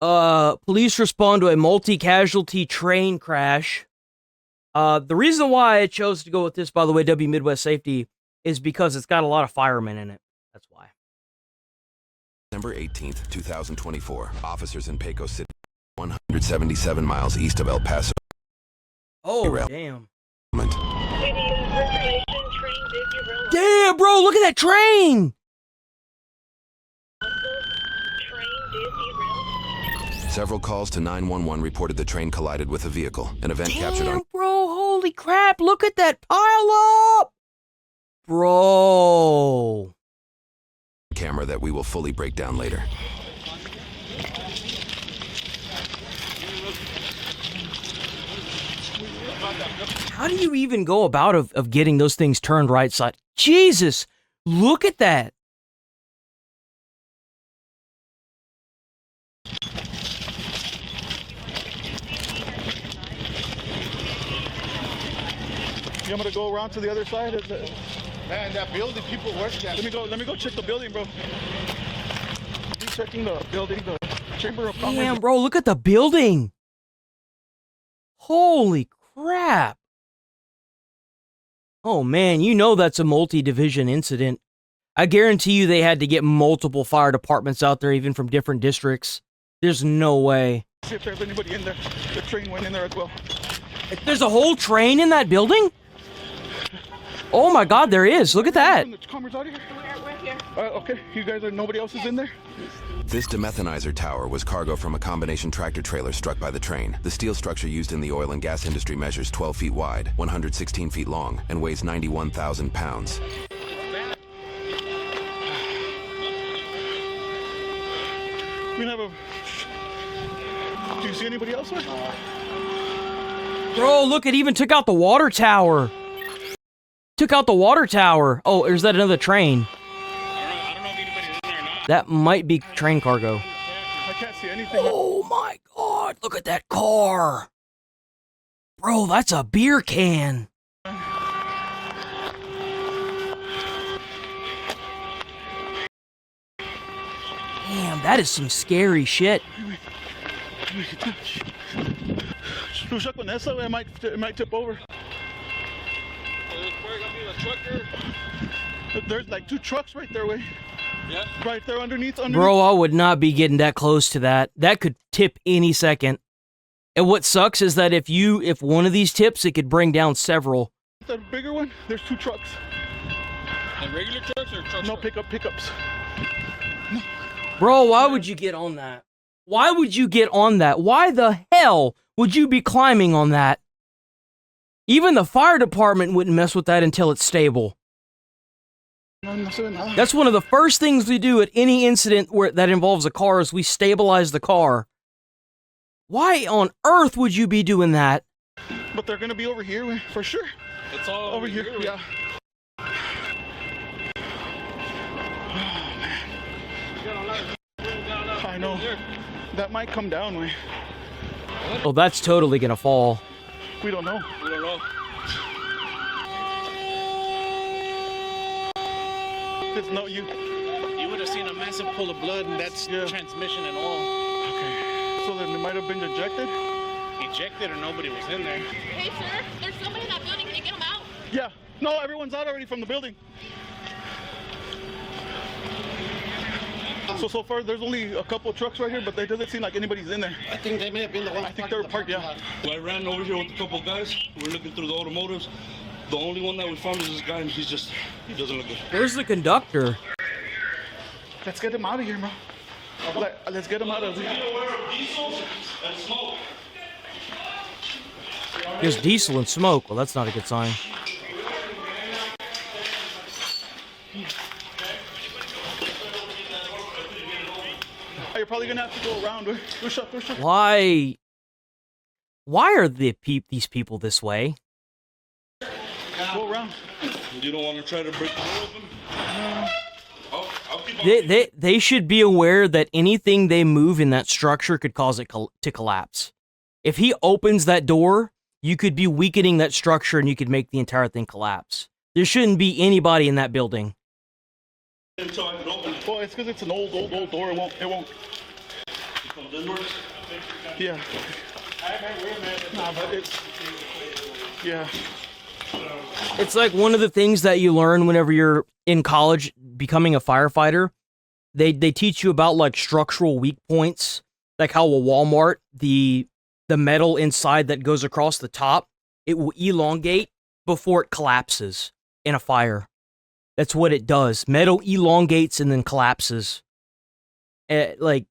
Police respond to a multi-casualty train crash. The reason why I chose to go with this, by the way, W Midwest Safety, is because it's got a lot of firemen in it. That's why. December 18th, 2024. Officers in Pecos City, 177 miles east of El Paso. Oh, damn. Damn, Damn, bro, look at that train! Several calls to 911 reported the train collided with a vehicle. An event captured on Bro, holy crap, look at that pile up! Bro. camera that we will fully break down later. How do you even go about of getting those things turned right side? Jesus, look at that. You want me to go around to the other side? Man, that building, people work there. Let me go check the building, bro. He's checking the building, the Chamber of Commerce. Damn, bro, look at the building. Holy crap. Oh, man, you know that's a multi-division incident. I guarantee you they had to get multiple fire departments out there, even from different districts. There's no way. See if there's anybody in there. The train went in there as well. There's a whole train in that building? Oh my God, there is. Look at that. We're here. Okay, you guys are, nobody else is in there? This demethanizer tower was cargo from a combination tractor trailer struck by the train. The steel structure used in the oil and gas industry measures 12 feet wide, 116 feet long, and weighs 91,000 pounds. We have a... Do you see anybody else? Bro, look, it even took out the water tower. Took out the water tower. Oh, is that another train? I don't know if anybody's in there or not. That might be train cargo. I can't see anything. Oh my God, look at that car. Bro, that's a beer can. Damn, that is some scary shit. It might tip over. There's like two trucks right there, way. Yeah. Right there underneath. Bro, I would not be getting that close to that. That could tip any second. And what sucks is that if one of these tips, it could bring down several. The bigger one, there's two trucks. Like regular trucks or trucks? No, pickups. No. Bro, why would you get on that? Why would you get on that? Why the hell would you be climbing on that? Even the fire department wouldn't mess with that until it's stable. That's one of the first things we do at any incident that involves a car is we stabilize the car. Why on earth would you be doing that? But they're gonna be over here for sure. It's all over here. Yeah. I know. That might come down, way. Oh, that's totally gonna fall. We don't know. We don't know. There's no You would have seen a massive pool of blood, and that's transmission and all. Okay. So then they might have been ejected? Ejected or nobody was in there. Hey, sir, there's somebody in that building. Can you get them out? Yeah. No, everyone's out already from the building. So far, there's only a couple of trucks right here, but it doesn't seem like anybody's in there. I think they may have been the ones. I think they were parked, yeah. Well, I ran over here with a couple of guys. We're looking through the automotives. The only one that we found is this guy, and he doesn't look good. Where's the conductor? Let's get him out of here, bro. Let's get him out of here. Be aware of diesel and smoke. There's diesel and smoke. Well, that's not a good sign. You're probably gonna have to go around. Why are these people this way? Go around. You don't want to try to break the door open? I'll keep on. They should be aware that anything they move in that structure could cause it to collapse. If he opens that door, you could be weakening that structure and you could make the entire thing collapse. There shouldn't be anybody in that building. Until I can open it. Well, it's because it's an old door. It won't. Those indoors? Yeah. Nah, but it's... Yeah. It's like one of the things that you learn whenever you're in college becoming a firefighter. They teach you about like structural weak points, like how a Walmart, the metal inside that goes across the top, it will elongate before it collapses in a fire. That's what it does. Metal elongates and then collapses. Like...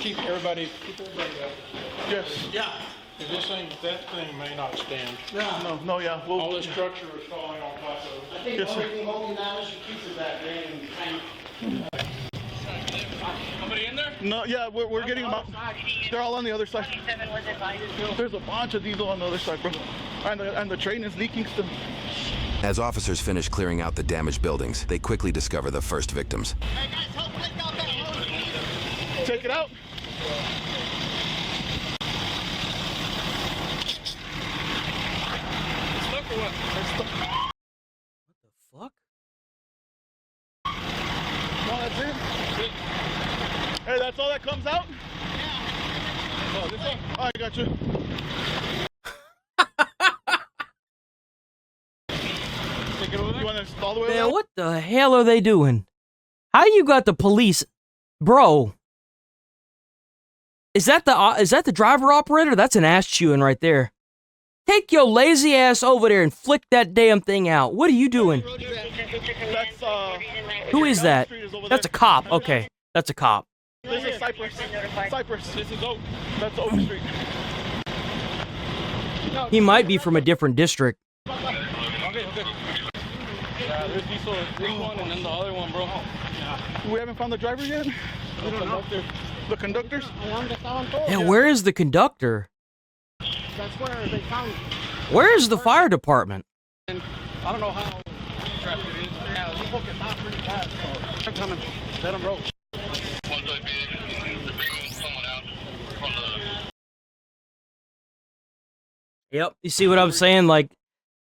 Keep everybody Yes. Yeah. That thing may not stand. No, no, yeah. We'll, All the structure is falling on top of it. I think Yes, the sir. only thing holding that is the piece of that drain tank. Somebody in there? no, yeah, we're getting them out. They're all on the other side. 27 was advised. There's a bunch of diesel on the other side, bro. And the train is leaking still. As officers finish clearing out the damaged buildings, they quickly discover the first victims. Hey guys, help take out that load. Take it out. Stuck or what? What the fuck? No, that's it. Hey, that's all that comes out? Oh, this one? Oh, I got you. Take it over there. You want to all the way Man, out? what the hell are they doing? How you got the police, bro? Is that the driver operator? That's an ass chewing right there. Take your lazy ass over there and flick that damn thing out. What are you doing? That's, Who is that? Street is over That's a there. cop. Okay, that's a cop. This is Cypress. Cypress. This is Oak. That's Oak Street. He might be from a different district. Okay. Yeah, there's this one and then the other one, bro. We haven't found the driver yet? We don't know. The conductors? Yeah, where is the conductor? That's where they found. Where is the fire department? I don't know how traffic it is. Yeah, we book it not pretty fast. So they're coming. Let them roll. Yep. You see what I'm saying? Like,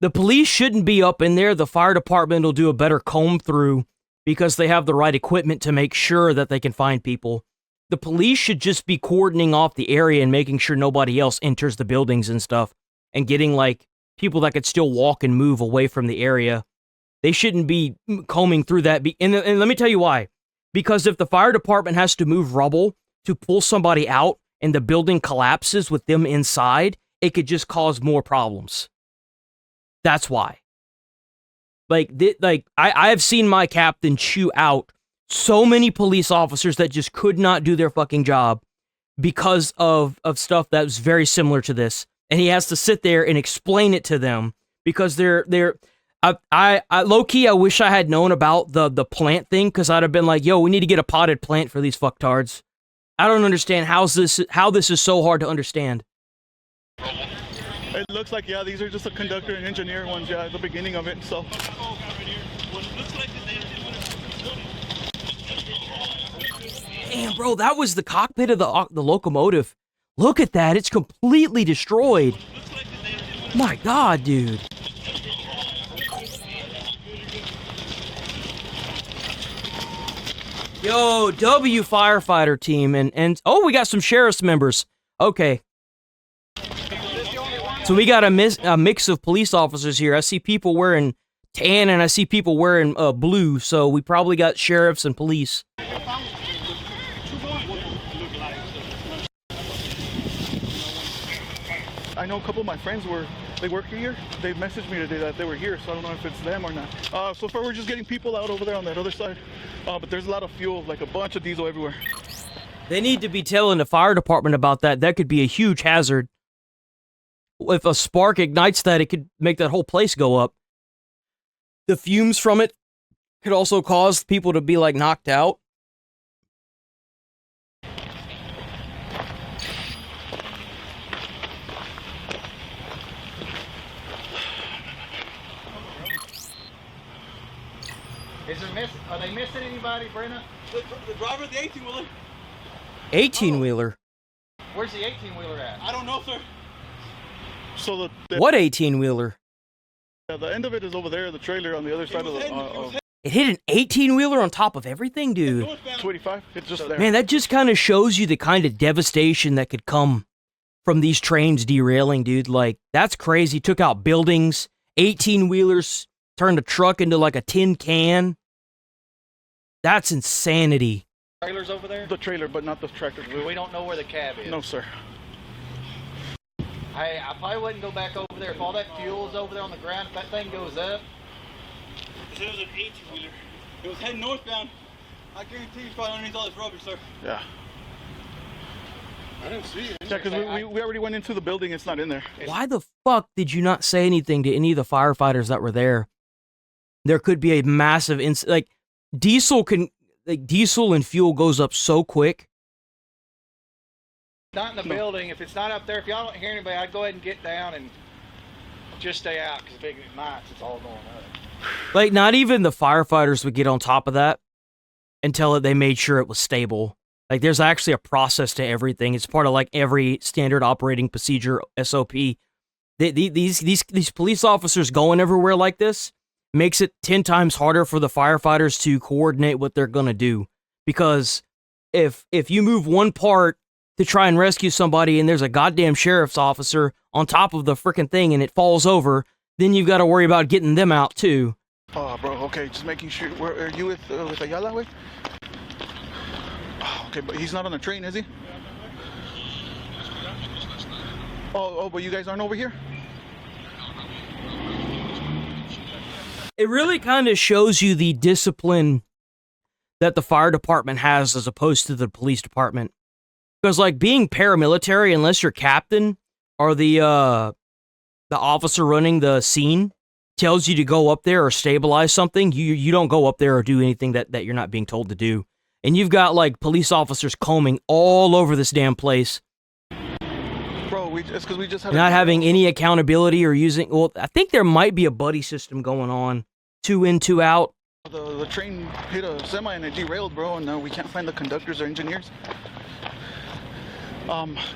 the police shouldn't be up in there. The fire department will do a better comb through because they have the right equipment to make sure that they can find people. The police should just be cordoning off the area and making sure nobody else enters the buildings and stuff and getting, like, people that could still walk and move away from the area. They shouldn't be combing through that. And let me tell you why. Because if the fire department has to move rubble to pull somebody out and the building collapses with them inside, it could just cause more problems. That's why. I have seen my captain chew out so many police officers that just could not do their fucking job because of stuff that was very similar to this. And he has to sit there and explain it to them because they're low-key, I wish I had known about the plant thing because I'd have been like, yo, we need to get a potted plant for these fucktards. I don't understand how this is so hard to understand. It looks like, yeah, these are just the conductor and engineer ones, yeah, at the beginning of it, so. Damn, bro, that was the cockpit of the locomotive. Look at that, it's completely destroyed. My God, dude. Yo, W Firefighter team, and oh, we got some sheriff's members. Okay. So we got a mix of police officers here. I see people wearing tan and I see people wearing blue, so we probably got sheriffs and police. I know a couple of my friends they work here. They messaged me today that they were here, so I don't know if it's them or not. So far we're just getting people out over there on that other side. But there's a lot of fuel, like a bunch of diesel everywhere. They need to be telling the fire department about that. That could be a huge hazard. If a spark ignites that, it could make that whole place go up. The fumes from it could also cause people to be, like, knocked out. Are they missing anybody, Brenna? The driver of the 18-wheeler? 18-wheeler? Where's the 18-wheeler at? I don't know, sir. So What 18-wheeler? Yeah, the end of it is over there, the trailer on the other side of the... It hit an 18-wheeler on top of everything, dude. 285, it's just there. Man, that just kind of shows you the kind of devastation that could come from these trains derailing, dude. Like, that's crazy. Took out buildings, 18-wheelers, turned a truck into like a tin can. That's insanity. Trailers over there? The trailer, but not the tractor. We don't know where the cab is. No, sir. I probably wouldn't go back over there. If all that fuel is over there on the ground, if that thing goes up. It was an 18-wheeler. It was heading northbound. I guarantee it's probably underneath all this rubbish, sir. Yeah. I didn't see it. Yeah, because we already went into the building. It's not in there. Why the fuck did you not say anything to any of the firefighters that were there? There could be a massive diesel and fuel goes up so quick. Not in the building. If it's not up there, if y'all don't hear anybody, I'd go ahead and get down and just stay out, because if it ignites, it's all going up. Like, not even the firefighters would get on top of that until they made sure it was stable. Like, there's actually a process to everything. It's part of, like, every standard operating procedure, SOP. These police officers going everywhere like this makes it 10 times harder for the firefighters to coordinate what they're going to do. Because if you move one part to try and rescue somebody and there's a goddamn sheriff's officer on top of the freaking thing and it falls over, then you've got to worry about getting them out too. Oh, bro, okay, just making sure. Where are you with Ayala, way? Oh, okay, but he's not on the train, is he? Oh, but you guys aren't over here? It really kind of shows you the discipline that the fire department has as opposed to the police department. Because, like, being paramilitary, unless you're captain or the officer running the scene tells you to go up there or stabilize something, you don't go up there or do anything that you're not being told to do. And you've got, like, police officers combing all over this damn place. Bro, it's because we just had not having any accountability or using... Well, I think there might be a buddy system going on. 2 in, 2 out. The train hit a semi and it derailed, bro, and we can't find the conductors or engineers.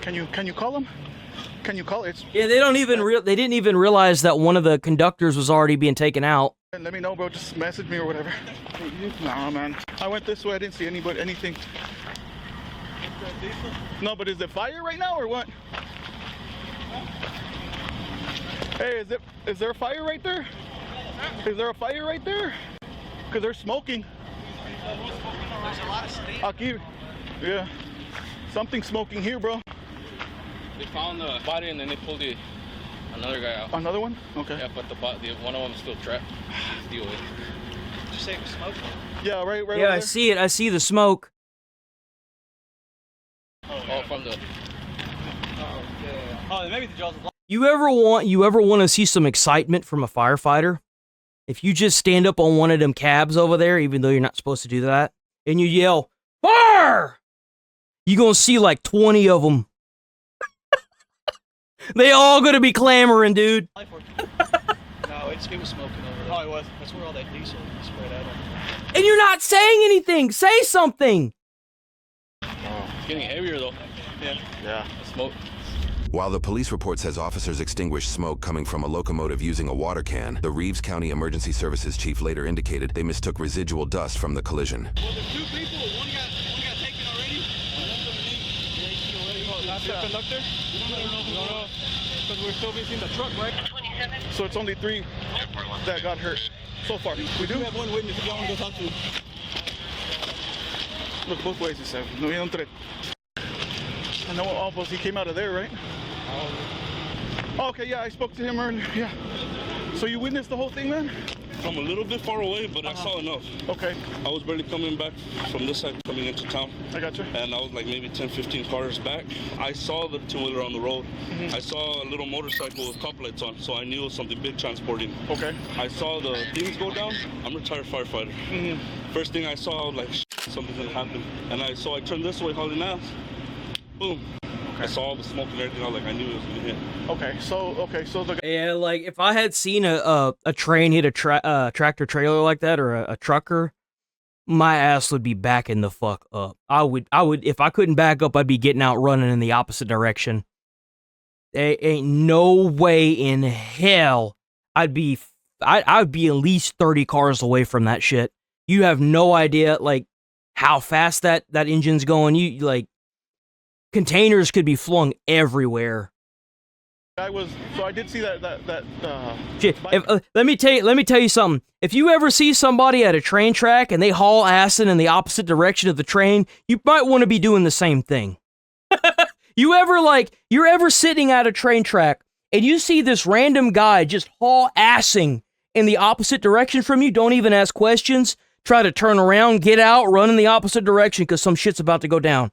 Can you call them? Can you call it? Yeah, they didn't even realize that one of the conductors was already being taken out. Let me know, bro. Just message me or whatever. Nah, man. I went this way. I didn't see anything. No, but is it fire right now or what? Hey, is there a fire right there? Is there a fire right there? Because they're smoking. There's a lot of steam. Aquí. Yeah. Something smoking here, bro. They found the body and then they pulled another guy out. Another one? Okay. Yeah, but the one of them's still trapped. Deal with it. Did you say it was smoking? Yeah, right. Yeah, over I there. see it. I see the smoke. Oh, from the... Oh, maybe the jaws. You ever want to see some excitement from a firefighter? If you just stand up on one of them cabs over there, even though you're not supposed to do that, and you yell, "Fire!" you're going to see like 20 of them. They all going to be clamoring, dude. No, it was smoking over there. Oh, it was. That's where all that diesel spread out. And you're not saying anything. Say something. It's getting heavier, though. Yeah. The smoke. While the police report says officers extinguished smoke coming from a locomotive using a water can, the Reeves County Emergency Services chief later indicated they mistook residual dust from the collision. Well, there's 2 people. One got taken already. That's the conductor? No. Because we're still missing the truck, right? So it's only 3 that got hurt so far. We do have 1 witness if y'all want to go talk to him. Look both ways, he said. No, he don't. I know almost he came out of there, right? Oh, okay, yeah, I spoke to him earlier. Yeah. So you witnessed the whole thing, man? From a little bit far away, but I saw enough. Okay. I was barely coming back from this side, coming into town. I got you. And I was like maybe 10, 15 cars back. I saw the 2-wheeler on the road. I saw a little motorcycle with top lights on, so I knew it was something big transporting. Okay. I saw the things go down. I'm a retired firefighter. First thing I saw, I was like, something's gonna happen. And I turned this way, hauling ass. Boom. I saw all the smoke and everything. I was like, I knew it was gonna hit. Okay, so the Yeah, like if I had seen a train hit a tractor trailer like that or a trucker, my ass would be backing the fuck up. I would if I couldn't back up, I'd be getting out running in the opposite direction. There ain't no way in hell I'd be I'd be at least 30 cars away from that shit. You have no idea, like, how fast that engine's going. You, like, containers could be flung everywhere. So I did see that Shit, let me tell you something. If you ever see somebody at a train track and they haul acid in the opposite direction of the train, you might want to be doing the same thing. You're ever sitting at a train track and you see this random guy just haul assing in the opposite direction from you, don't even ask questions, try to turn around, get out, run in the opposite direction because some shit's about to go down.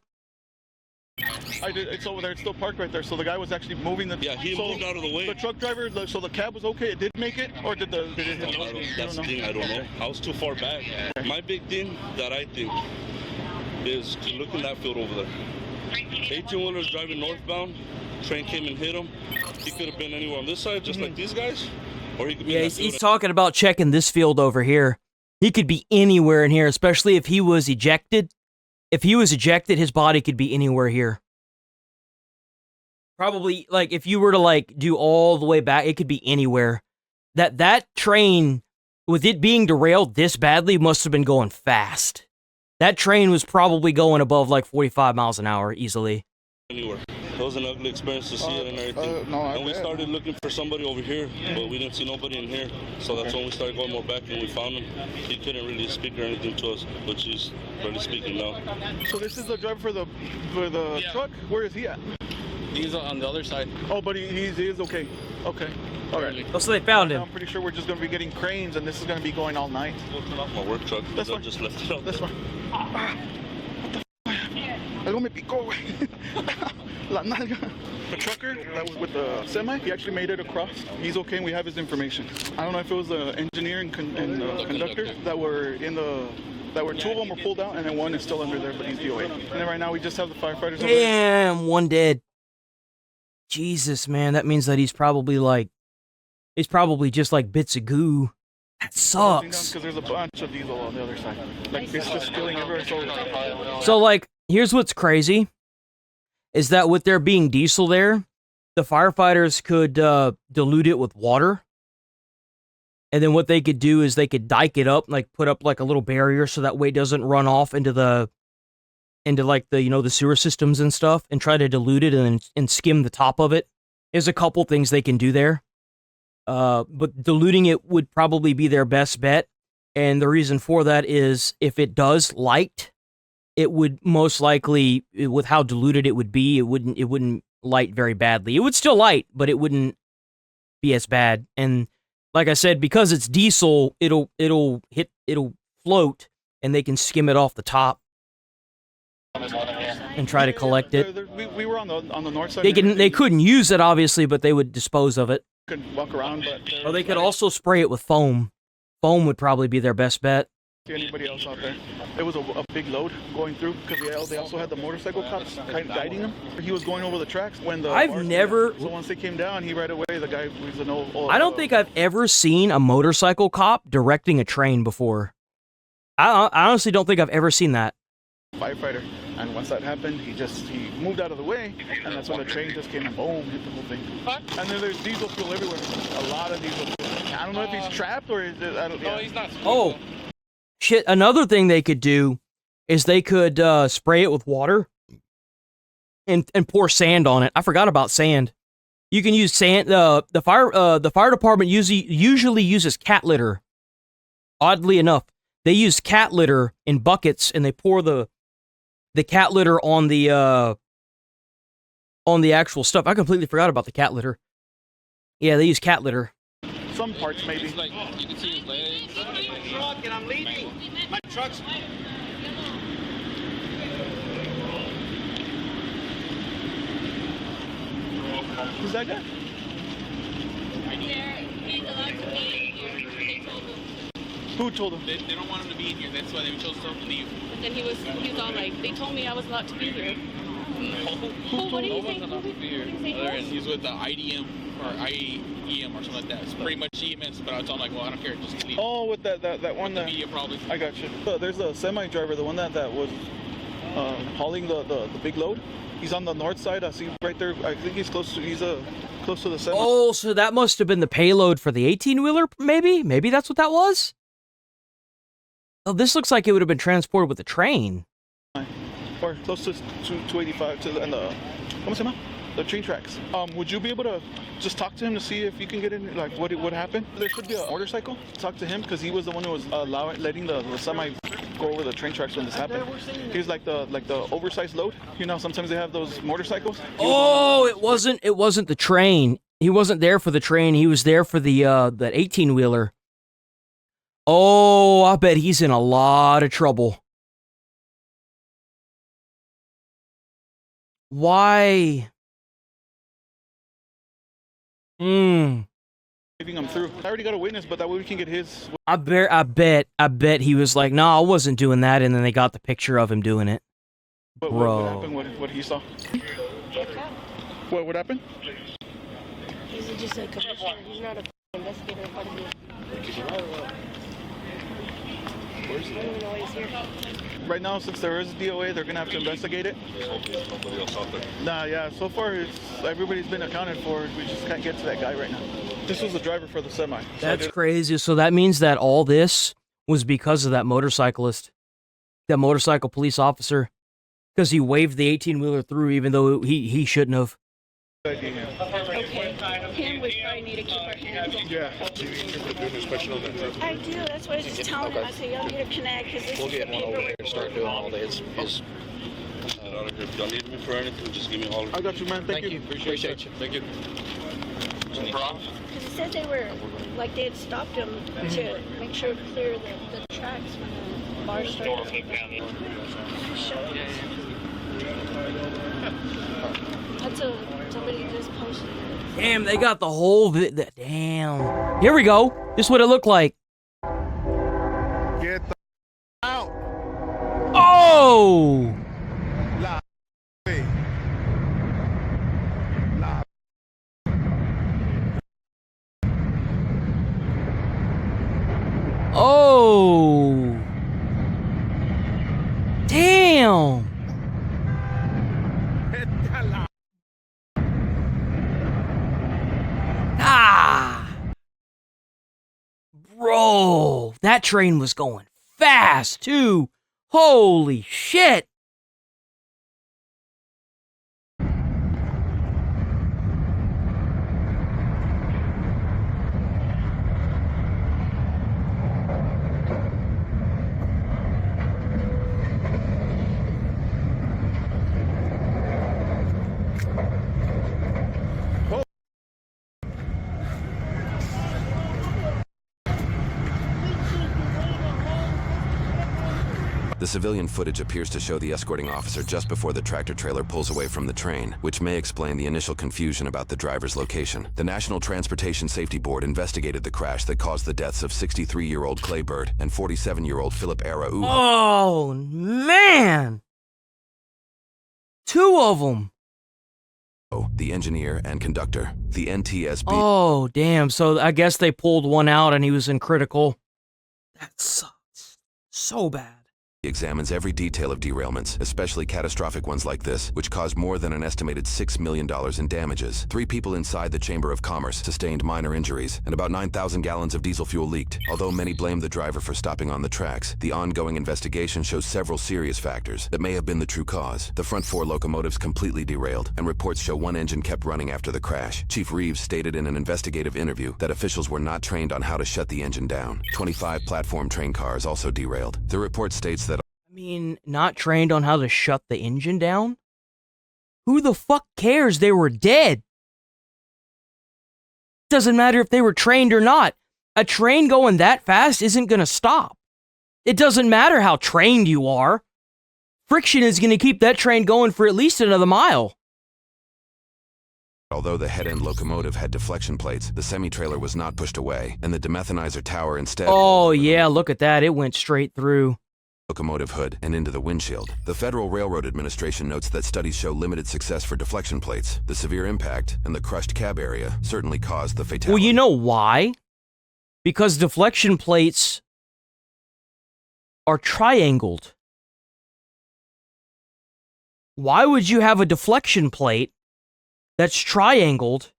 It's over there. It's still parked right there. So the guy was actually moving the. Yeah, he moved out of the way. The truck driver. So the cab was okay. It did make it, or did it hit? That's the thing. I don't know. I was too far back. My big thing that I think is to look in that field over there. 18-wheelers driving northbound. Train came and hit him. He could have been anywhere on this side, just like these guys, or he could be. Yeah, he's talking about checking this field over here. He could be anywhere in here, especially if he was ejected. If he was ejected, his body could be anywhere here. Probably, like, if you were to, like, do all the way back, it could be anywhere. That train, with it being derailed this badly, must have been going fast. That train was probably going above, like, 45 miles an hour, easily. Anywhere. It was an ugly experience to see it and everything. And we started looking for somebody over here, but we didn't see nobody in here. So that's when we started going more back and we found him. He couldn't really speak or anything to us, which he's barely speaking now. So this is the driver for the truck? Where is he at? He's on the other side. Oh, but he is okay. Okay. All right. Oh, so they found him. I'm pretty sure we're just going to be getting cranes, and this is going to be going all night. Looking off my work truck. That's fine. Just left it out. That's fine. What the f***? Algo me picó, güey. La nalga. The trucker that was with the semi, he actually made it across. He's okay, and we have his information. I don't know if it was the engineer and conductor that were in the... two of them were pulled out, and then one is still under there, but he's DOA. And then right now we just have the firefighters over there. Damn, one dead. Jesus, man, that means that he's probably just like bits of goo. That sucks. Because there's a bunch of diesel on the other side. Like, it's just spilling everywhere. So, like, here's what's crazy, is that with there being diesel there, the firefighters could dilute it with water. And then what they could do is they could dike it up, like put up like a little barrier so that way it doesn't run off into the sewer systems and stuff, and try to dilute it and skim the top of it. There's a couple things they can do there. But diluting it would probably be their best bet. And the reason for that is if it does light, it would most likely, with how diluted it would be, it wouldn't light very badly. It would still light, but it wouldn't be as bad. And like I said, because it's diesel, it'll float, and they can skim it off the top and try to collect it. We were on the north side. They couldn't use it obviously, but they would dispose of it. Could walk around, but or they could also spray it with foam. Foam would probably be their best bet. See anybody else out there? It was a big load going through because they also had the motorcycle cops kind of guiding him. He was going over the tracks when the. So once they came down, he right away. The guy was an old. I don't think I've ever seen a motorcycle cop directing a train before. I honestly don't think I've ever seen that. Firefighter, and once that happened, he moved out of the way, and that's when the train just came and boom, hit the whole thing. And then there's diesel fuel everywhere, a lot of diesel fuel. I don't know if he's trapped or is it, I don't know. No, he's not. Oh, shit! Another thing they could do is they could spray it with water and pour sand on it. I forgot about sand. You can use sand. The fire department usually uses cat litter. Oddly enough, they use cat litter in buckets, and they pour the cat litter on the actual stuff. I completely forgot about the cat litter. Yeah, they use cat litter. Some parts maybe. It's like you can see his legs. Truck, and I'm leaving. My truck's. Who's that guy? He's allowed to be in here. They told him. Who told him? They don't want him to be in here. That's why they chose to leave. But then he was all like, they told me I was allowed to be here. What did he say? Allowed to be here. He's with the IDM or IEM or something like that. It's pretty much EMS, but I was all like, well, I don't care, just leave. Oh, with that one. The media probably. I got you. There's a semi driver, the one that was hauling the big load. He's on the north side. I see right there. I think he's close to the semi. Oh, so that must have been the payload for the 18-wheeler, maybe? Maybe that's what that was? Oh, this looks like it would have been transported with a train. Or close to 285 to the ¿cómo se llama? The train tracks. Would you be able to just talk to him to see if you can get in, like what happened? There should be a motorcycle. Talk to him because he was the one who was letting the semi go over the train tracks when this happened. He was like the oversized load. You know, sometimes they have those motorcycles. Oh, it wasn't the train. He wasn't there for the train. He was there for the that 18-wheeler. Oh, I bet he's in a lot of trouble. Why? Leaving him through. I already got a witness, but that way we can get his. I bet he was like, no, I wasn't doing that, and then they got the picture of him doing it. What happened? What he saw? What happened? He's just a commissioner. He's not a investigator in part of it. I don't even know why he's here. Right now, since there is DOA, they're gonna have to investigate it. Nobody else out there. Nah, yeah. So far, everybody's been accounted for. We just can't get to that guy right now. This was the driver for the semi. That's crazy. So that means that all this was because of that motorcyclist, that motorcycle police officer, because he waved the 18-wheeler through, even though he shouldn't have. Okay. Him, we probably need to keep our hands on. Yeah. I do. That's what I was just telling him. I said, y'all need to connect because this is the paperwork. Start doing all this. Get out of here. If y'all need me for anything, just give me a holler. I got you, man. Thank you. Appreciate you. Thank you. Because it said they were, like they had stopped him to make sure to clear the tracks when the bar started. That's somebody just posted it. Damn, they got the whole damn. Here we go. This is what it looked like. Get the out. Oh! Oh! Damn! Ah! Bro, that train was going fast too. Holy shit! The civilian footage appears to show the escorting officer just before the tractor-trailer pulls away from the train, which may explain the initial confusion about the driver's location. The National Transportation Safety Board investigated the crash that caused the deaths of 63-year-old Clay Bird and 47-year-old Philip Araújo. Oh, man! Two of them! The engineer and conductor. The NTSB. Oh, damn. So I guess they pulled one out and he was in critical. That sucks. So bad. Examines every detail of derailments, especially catastrophic ones like this, which caused more than an estimated $6 million in damages. 3 people inside the Chamber of Commerce sustained minor injuries, and about 9,000 gallons of diesel fuel leaked. Although many blame the driver for stopping on the tracks, the ongoing investigation shows several serious factors that may have been the true cause. The front 4 locomotives completely derailed, and reports show one engine kept running after the crash. Chief Reeves stated in an investigative interview that officials were not trained on how to shut the engine down. 25 platform train cars also derailed. The report states that I mean, not trained on how to shut the engine down? Who the fuck cares they were dead? Doesn't matter if they were trained or not. A train going that fast isn't gonna stop. It doesn't matter how trained you are. Friction is gonna keep that train going for at least another mile. although the head-end locomotive had deflection plates, the semi-trailer was not pushed away, and the demethanizer tower instead... Oh yeah, look at that. It went straight through locomotive hood and into the windshield. The Federal Railroad Administration notes that studies show limited success for deflection plates. The severe impact and the crushed cab area certainly caused the fatality. Well, you know why? Because deflection plates are triangled. why would you have a deflection plate that's triangled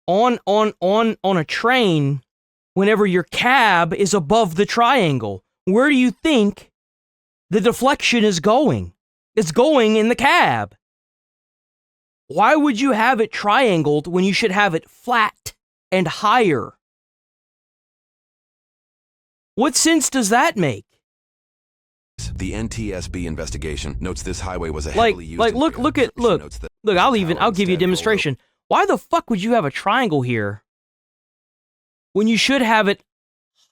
on a train whenever your cab is above the triangle? Where do you think the deflection is going? It's going in the cab. Why would you have it triangled when you should have it flat and higher? What sense does that make? The NTSB investigation notes this highway was a heavily used. Look, I'll give you a demonstration. Why the fuck would you have a triangle here when you should have it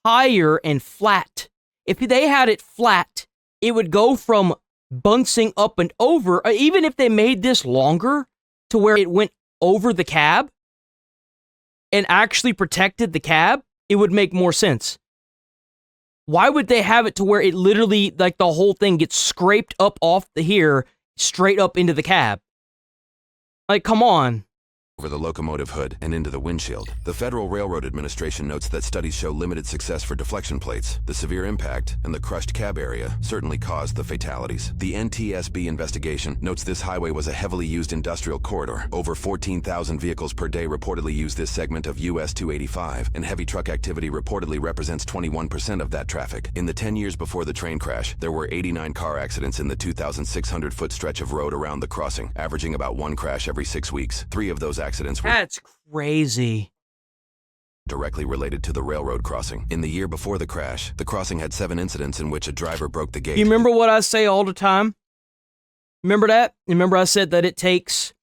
higher and flat? If they had it flat, it would go from bouncing up and over. Even if they made this longer to where it went over the cab and actually protected the cab, it would make more sense. Why would they have it to where it literally, like, the whole thing gets scraped up off the here, straight up into the cab? Like, come on. Over the locomotive hood and into the windshield. The Federal Railroad Administration notes that studies show limited success for deflection plates. The severe impact and the crushed cab area certainly caused the fatalities. The NTSB investigation notes this highway was a heavily used industrial corridor. Over 14,000 vehicles per day reportedly use this segment of US 285, and heavy truck activity reportedly represents 21% of that traffic. In the 10 years before the train crash, there were 89 car accidents in the 2,600-foot stretch of road around the crossing, averaging about 1 crash every 6 weeks. 3 of those accidents were That's crazy. Directly related to the railroad crossing. In the year before the crash, the crossing had 7 incidents in which a driver broke the gate. You remember what I say all the time? Remember that? Remember I said that it takes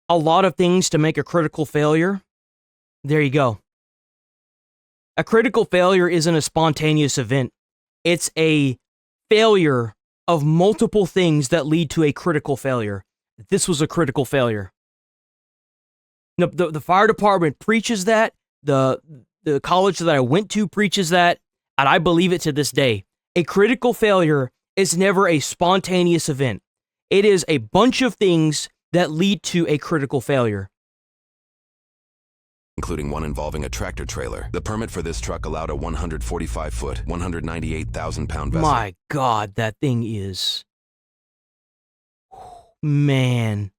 a lot of things to make a critical failure? There you go. A critical failure isn't a spontaneous event. It's a failure of multiple things that lead to a critical failure. This was a critical failure. The fire department preaches that. The college that I went to preaches that. And I believe it to this day. A critical failure is never a spontaneous event. It is a bunch of things that lead to a critical failure. Including one involving a tractor trailer. The permit for this truck allowed a 145-foot, 198,000-pound vessel. My God, that thing is... Man.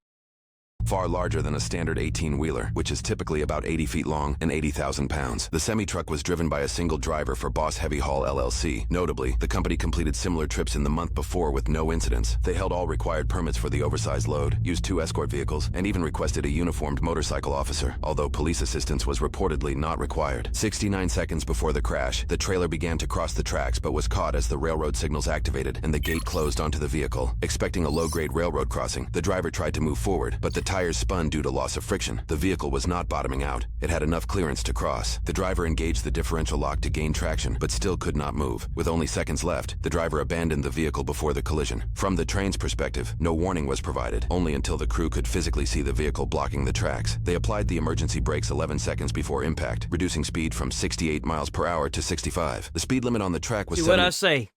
Far larger than a standard 18-wheeler, which is typically about 80 feet long and 80,000 pounds. The semi-truck was driven by a single driver for Boss Heavy Haul LLC. Notably, the company completed similar trips in the month before with no incidents. They held all required permits for the oversized load, used 2 escort vehicles, and even requested a uniformed motorcycle officer, although police assistance was reportedly not required. 69 seconds before the crash, the trailer began to cross the tracks but was caught as the railroad signals activated and the gate closed onto the vehicle. Expecting a low-grade railroad crossing, the driver tried to move forward, but the tires spun due to loss of friction. The vehicle was not bottoming out. It had enough clearance to cross. The driver engaged the differential lock to gain traction, but still could not move. With only seconds left, the driver abandoned the vehicle before the collision. From the train's perspective, no warning was provided, only until the crew could physically see the vehicle blocking the tracks. They applied the emergency brakes 11 seconds before impact, reducing speed from 68 miles per hour to 65. The speed limit on the track was... See what I say?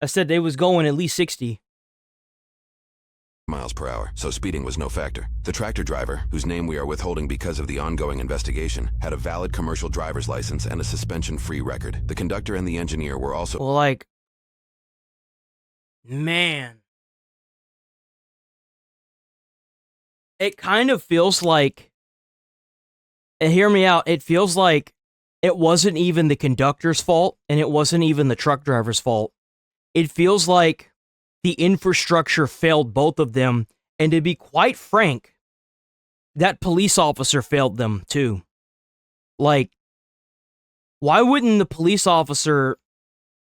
I said they was going at least 60 miles per hour, so speeding was no factor. The tractor driver, whose name we are withholding because of the ongoing investigation, had a valid commercial driver's license and a suspension-free record. The conductor and the engineer were also... Well, like... Man. It kind of feels like... And hear me out, it feels like it wasn't even the conductor's fault, and it wasn't even the truck driver's fault. It feels like the infrastructure failed both of them, and to be quite frank, that police officer failed them too. Like, why wouldn't the police officer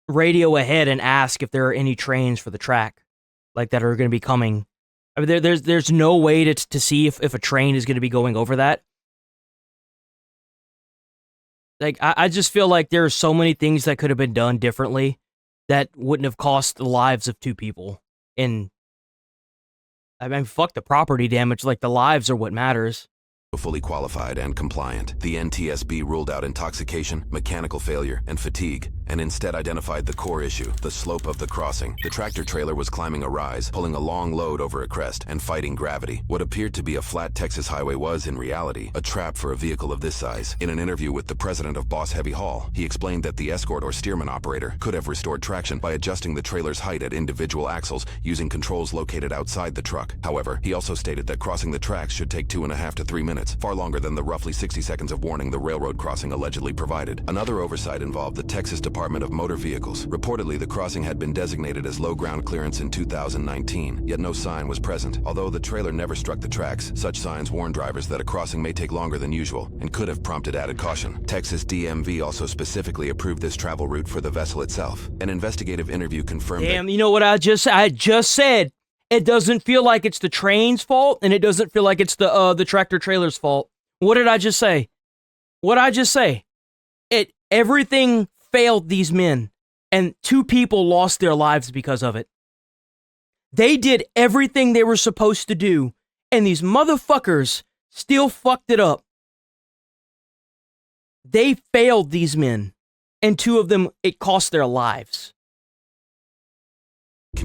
radio ahead and ask if there are any trains for the track, like, that are going to be coming? I mean, there's no way to see if a train is going to be going over that. Like, I just feel like there are so many things that could have been done differently that wouldn't have cost the lives of 2 people. And, I mean, fuck the property damage, like, the lives are what matters. Fully qualified and compliant. The NTSB ruled out intoxication, mechanical failure, and fatigue. and instead identified the core issue, the slope of the crossing. The tractor trailer was climbing a rise, pulling a long load over a crest, and fighting gravity. What appeared to be a flat Texas highway was, in reality, a trap for a vehicle of this size. In an interview with the president of Boss Heavy Haul, he explained that the escort or steerman operator could have restored traction by adjusting the trailer's height at individual axles using controls located outside the truck. However, he also stated that crossing the tracks should take 2.5 to 3 minutes, far longer than the roughly 60 seconds of warning the railroad crossing allegedly provided. Another oversight involved the Texas Department of Motor Vehicles. Reportedly, the crossing had been designated as low ground clearance in 2019, yet no sign was present. Although the trailer never struck the tracks, such signs warn drivers that a crossing may take longer than usual and could have prompted added caution. Texas DMV also specifically approved this travel route for the vessel itself. An investigative interview confirmed Damn, you know what I just said? It doesn't feel like it's the train's fault, and it doesn't feel like it's the tractor trailer's fault. What did I just say? What I just say? Everything failed these men, and 2 people lost their lives because of it. They did everything they were supposed to do, and these motherfuckers still fucked it up. They failed these men, and 2 of them, it cost their lives.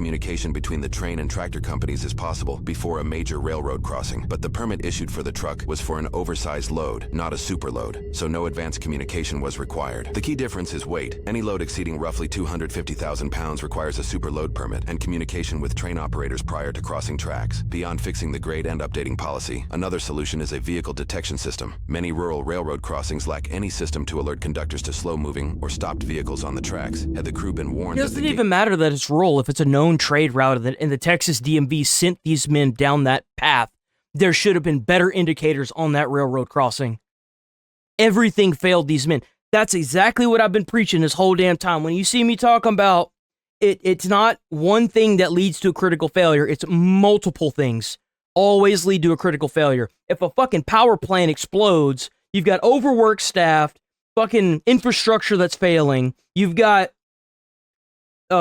communication between the train and tractor companies is possible before a major railroad crossing, but the permit issued for the truck was for an oversized load, not a super load, so no advanced communication was required. The key difference is weight. Any load exceeding roughly 250,000 pounds requires a super load permit and communication with train operators prior to crossing tracks. Beyond fixing the grade and updating policy, another solution is a vehicle detection system. Many rural railroad crossings lack any system to alert conductors to slow-moving or stopped vehicles on the tracks. Had the crew been warned it doesn't even matter that it's rural if it's a known trade route and the Texas DMV sent these men down that path. There should have been better indicators on that railroad crossing. Everything failed these men. That's exactly what I've been preaching this whole damn time. When you see me talking about it's not one thing that leads to a critical failure. It's multiple things always lead to a critical failure. If a fucking power plant explodes, you've got overworked staff, fucking infrastructure that's failing. You've got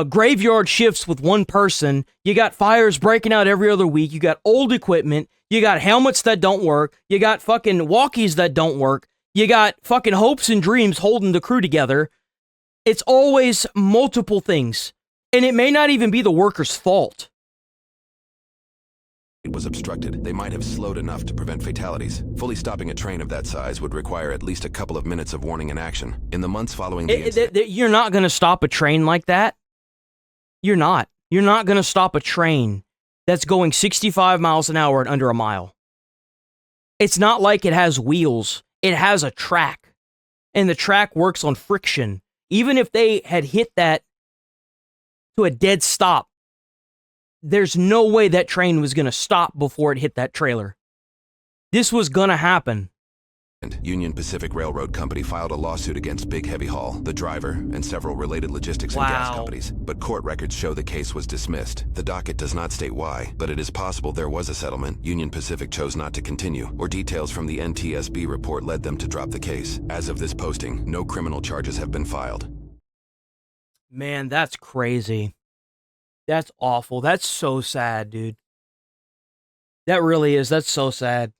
graveyard shifts with one person. You got fires breaking out every other week. You got old equipment. You got helmets that don't work. You got fucking walkies that don't work. You got fucking hopes and dreams holding the crew together. It's always multiple things. And it may not even be the worker's fault. It was obstructed. They might have slowed enough to prevent fatalities. Fully stopping a train of that size would require at least a couple of minutes of warning and action. In the months following the incident, you're not going to stop a train like that. You're not. You're not going to stop a train that's going 65 miles an hour at under a mile. It's not like it has wheels. It has a track. And the track works on friction. Even if they had hit that to a dead stop, there's no way that train was going to stop before it hit that trailer. This was going to happen. Union Pacific Railroad Company filed a lawsuit against Big Heavy Haul, the driver, and several related logistics and gas companies. But court records show the case was dismissed. The docket does not state why, but it is possible there was a settlement. Union Pacific chose not to continue, or details from the NTSB report led them to drop the case. As of this posting, no criminal charges have been filed. Man, that's crazy. That's awful. That's so sad, dude. That really is. That's so sad.